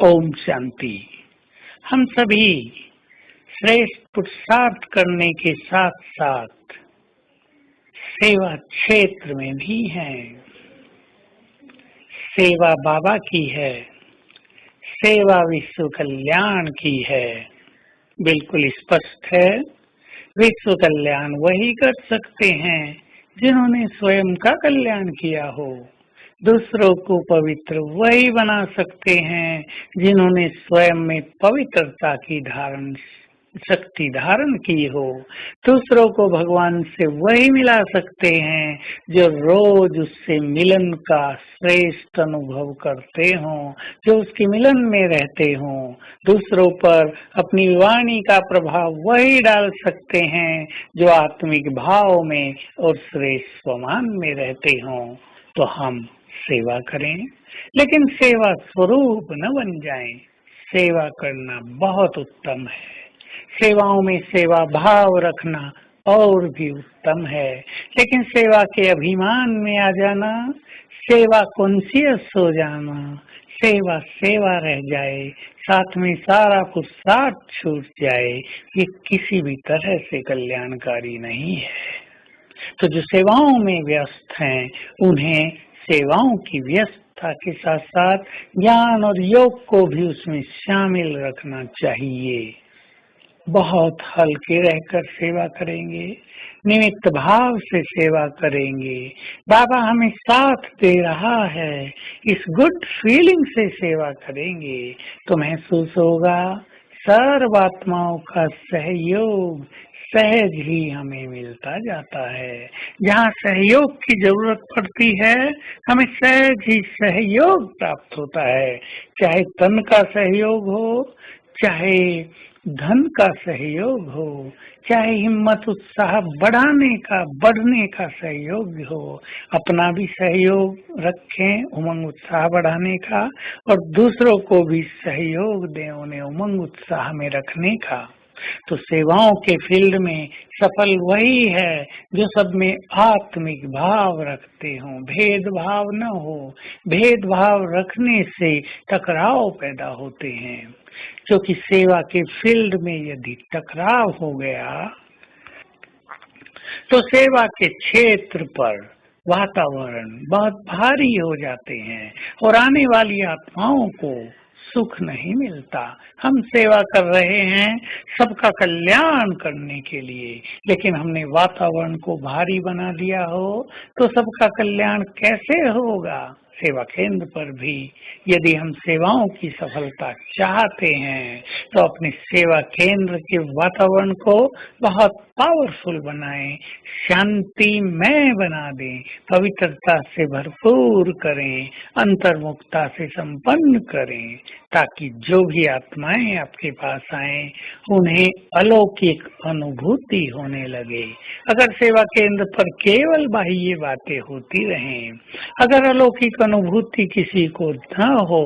ओम शांति। हम सभी श्रेष्ठ पुरुषार्थ करने के साथ साथ सेवा क्षेत्र में भी हैं। सेवा बाबा की है, सेवा विश्व कल्याण की है। बिल्कुल स्पष्ट है, विश्व कल्याण वही कर सकते हैं जिन्होंने स्वयं का कल्याण किया हो। दूसरों को पवित्र वही बना सकते हैं जिन्होंने स्वयं में पवित्रता की शक्ति धारण की हो। दूसरों को भगवान से वही मिला सकते हैं जो रोज उससे मिलन का श्रेष्ठ अनुभव करते हों, जो उसके मिलन में रहते हों। दूसरों पर अपनी वाणी का प्रभाव वही डाल सकते हैं जो आत्मिक भाव में और श्रेष्ठ स्वमान में रहते हों। तो हम सेवा करें, लेकिन सेवा स्वरूप न बन जाएं। सेवा करना बहुत उत्तम है, सेवाओं में सेवा भाव रखना और भी उत्तम है, लेकिन सेवा के अभिमान में आ जाना, सेवा कॉन्शियस हो जाना, सेवा सेवा रह जाए, साथ में सारा कुछ साथ छूट जाए, ये किसी भी तरह से कल्याणकारी नहीं है। तो जो सेवाओं में व्यस्त हैं, उन्हें सेवाओं की व्यस्तता के साथ साथ ज्ञान और योग को भी उसमें शामिल रखना चाहिए। बहुत हल्के रहकर सेवा करेंगे, निमित्त भाव से सेवा करेंगे। बाबा हमें साथ दे रहा है, इस गुड फीलिंग से सेवा करेंगे तो महसूस होगा सर्व आत्माओं का सहयोग सहज ही हमें मिलता जाता है। जहाँ सहयोग की जरूरत पड़ती है, हमें सहज ही सहयोग प्राप्त होता है। चाहे तन का सहयोग हो, चाहे धन का सहयोग हो, चाहे हिम्मत उत्साह बढ़ने का सहयोग हो। अपना भी सहयोग रखें, उमंग उत्साह बढ़ाने का, और दूसरों को भी सहयोग दें, उन्हें उमंग उत्साह में रखने का। तो सेवाओं के फील्ड में सफल वही है जो सब में आत्मिक भाव रखते हों, भेदभाव न हो। भेदभाव रखने से टकराव पैदा होते हैं, क्योंकि सेवा के फील्ड में यदि टकराव हो गया तो सेवा के क्षेत्र पर वातावरण बहुत भारी हो जाते हैं और आने वाली आत्माओं को सुख नहीं मिलता। हम सेवा कर रहे हैं सबका कल्याण करने के लिए, लेकिन हमने वातावरण को भारी बना दिया हो तो सबका कल्याण कैसे होगा। सेवा केंद्र पर भी यदि हम सेवाओं की सफलता चाहते हैं तो अपने सेवा केंद्र के वातावरण को बहुत पावरफुल बनाएं, शांतिमय बना दें, पवित्रता से भरपूर करें, अंतर्मुखता से संपन्न करें, ताकि जो भी आत्माएं आपके पास आए उन्हें अलौकिक अनुभूति होने लगे। अगर सेवा केंद्र पर केवल बाह्य बातें होती रहें, अगर अलौकिक अनुभूति किसी को न हो,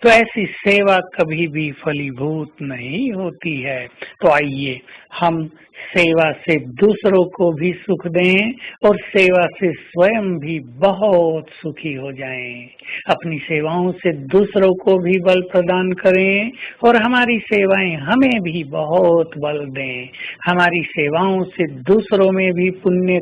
तो ऐसी सेवा कभी भी फलीभूत नहीं होती है। तो आइए हम सेवा से दूसरों को भी सुख दें और सेवा से स्वयं भी बहुत सुखी हो जाएं। अपनी सेवाओं से दूसरों को भी बल प्रदान करें और हमारी सेवाएं हमें भी बहुत बल दें। हमारी सेवाओं से दूसरों में भी पुण्य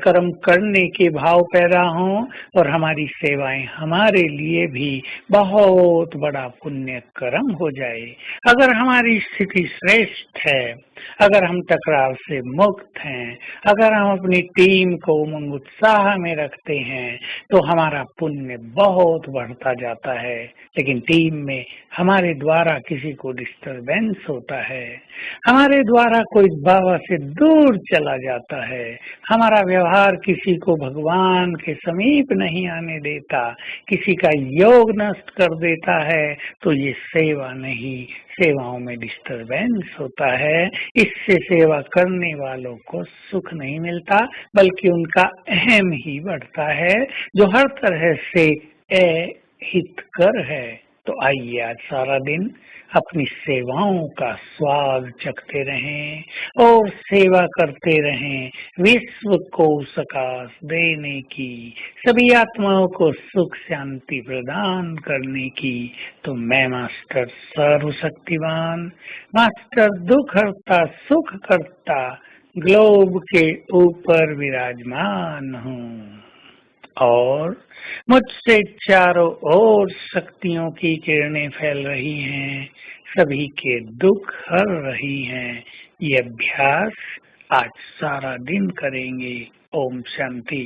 कर्म करने के भाव पैदा हों और हमारी सेवाएं हमारे लिए भी बहुत बड़ा पुण्य कर्म हो जाए। अगर हमारी स्थिति श्रेष्ठ है, अगर हम टकराव से मुक्त हैं, अगर हम अपनी टीम को उमंग उत्साह में रखते हैं, तो हमारा पुण्य बहुत बढ़ता जाता है। लेकिन टीम में हमारे द्वारा किसी को डिस्टरबेंस होता है, हमारे द्वारा कोई बाबा से दूर चला जाता है, हमारा व्यवहार किसी को भगवान के समीप नहीं आने देता, किसी का योग नष्ट कर देता है, तो ये सेवा नहीं, सेवाओं में डिस्टरबेंस होता है। इससे सेवा करने वालों को सुख नहीं मिलता, बल्कि उनका अहम ही बढ़ता है, जो हर तरह से हितकर है। तो आइए आज सारा दिन अपनी सेवाओं का स्वाद चखते रहें और सेवा करते रहें, विश्व को सकाश देने की, सभी आत्माओं को सुख शांति प्रदान करने की। तो मैं मास्टर सर्वशक्तिवान, मास्टर दुख हरता सुख करता, ग्लोब के ऊपर विराजमान हूँ और मुझसे चारों ओर शक्तियों की किरणें फैल रही हैं, सभी के दुख हर रही हैं। ये अभ्यास आज सारा दिन करेंगे। ओम शांति।